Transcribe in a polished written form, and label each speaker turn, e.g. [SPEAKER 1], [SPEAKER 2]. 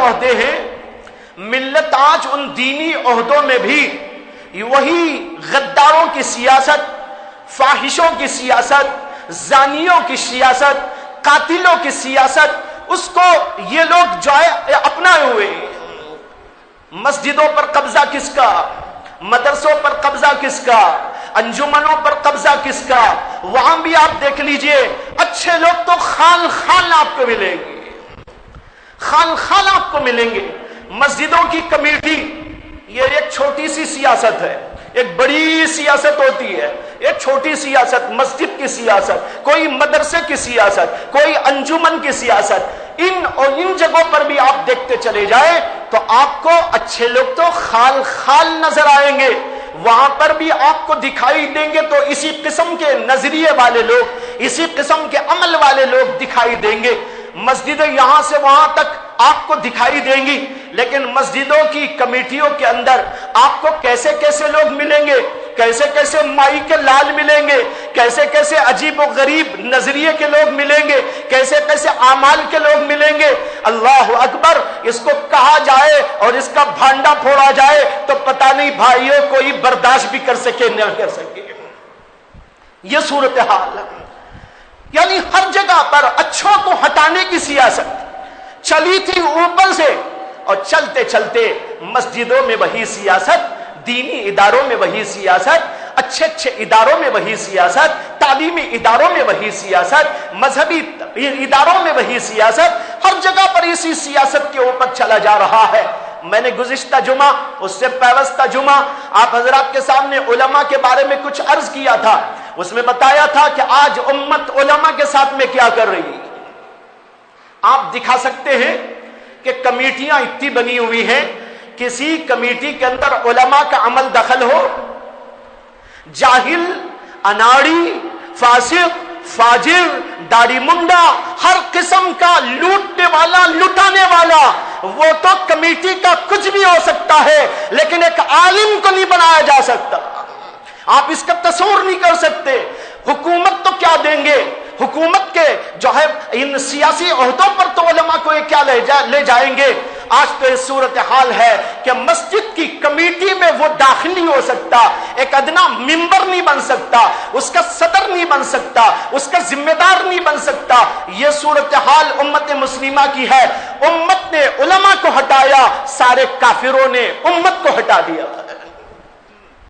[SPEAKER 1] عہدے ہیں، ملت آج ان دینی عہدوں میں بھی وہی غداروں کی سیاست، فاحشوں کی سیاست، زانیوں کی سیاست، قاتلوں کی سیاست، اس کو یہ لوگ جو ہے اپنائے ہوئے ہیں۔ مسجدوں پر قبضہ کس کا، مدرسوں پر قبضہ کس کا، انجمنوں پر قبضہ کس کا؟ وہاں بھی آپ دیکھ لیجئے اچھے لوگ تو خال خال آپ کو ملیں گے، خال خال آپ کو ملیں گے۔ مسجدوں کی کمیٹی یہ ایک چھوٹی سی سیاست ہے، ایک بڑی سیاست ہوتی ہے، ایک چھوٹی سیاست، مسجد کی سیاست، کوئی مدرسے کی سیاست، کوئی انجمن کی سیاست۔ ان جگہوں پر بھی آپ دیکھتے چلے جائیں تو آپ کو اچھے لوگ تو خال خال نظر آئیں گے، وہاں پر بھی آپ کو دکھائی دیں گے تو اسی قسم کے نظریے والے لوگ، اسی قسم کے عمل والے لوگ دکھائی دیں گے۔ مسجدیں یہاں سے وہاں تک آپ کو دکھائی دیں گی، لیکن مسجدوں کی کمیٹیوں کے اندر آپ کو کیسے کیسے لوگ ملیں گے، کیسے کیسے مائی کے لال ملیں گے، کیسے کیسے عجیب و غریب نظریے کے لوگ ملیں گے، کیسے کیسے اعمال کے لوگ ملیں گے۔ اللہ اکبر، اس کو کہا جائے اور اس کا بھانڈا پھوڑا جائے تو پتہ نہیں بھائیوں کوئی برداشت بھی کر سکے نہ کر سکے۔ یہ صورتحال ہے، یعنی ہر جگہ پر اچھوں کو ہٹانے کی سیاست چلی تھی اوپر سے، اور چلتے چلتے مسجدوں میں وہی سیاست، دینی اداروں میں وہی سیاست، اچھے اچھے اداروں میں وہی سیاست، تعلیمی اداروں میں وہی سیاست، مذہبی اداروں میں وہی سیاست، ہر جگہ پر اسی سیاست کے اوپر چلا جا رہا ہے۔ میں نے گزشتہ جمعہ، اس سے پیوستہ جمعہ آپ حضرات کے سامنے علماء کے بارے میں کچھ عرض کیا تھا، اس میں بتایا تھا کہ آج امت علماء کے ساتھ میں کیا کر رہی ہے۔ آپ دکھا سکتے ہیں کہ کمیٹیاں اتنی بنی ہوئی ہیں، کسی کمیٹی کے اندر علماء کا عمل دخل ہو، جاہل، اناڑی، فاسق، فاجر، داڑھی منڈا، ہر قسم کا لوٹنے والا، لٹانے والا، وہ تو کمیٹی کا کچھ بھی ہو سکتا ہے لیکن ایک عالم کو نہیں بنایا جا سکتا۔ آپ اس کا تصور نہیں کر سکتے۔ حکومت تو کیا دیں گے، حکومت کے جو ہے ان سیاسی عہدوں پر تو علماء کو یہ کیا لے جائیں گے۔ آج تو یہ صورتحال ہے کہ مسجد کی کمیٹی میں وہ داخل نہیں ہو سکتا، ایک ادنا ممبر نہیں بن سکتا، اس کا صدر نہیں بن سکتا، اس کا ذمہ دار نہیں بن سکتا۔ یہ صورتحال امت مسلمہ کی ہے۔ امت نے علماء کو ہٹایا، سارے کافروں نے امت کو ہٹا دیا۔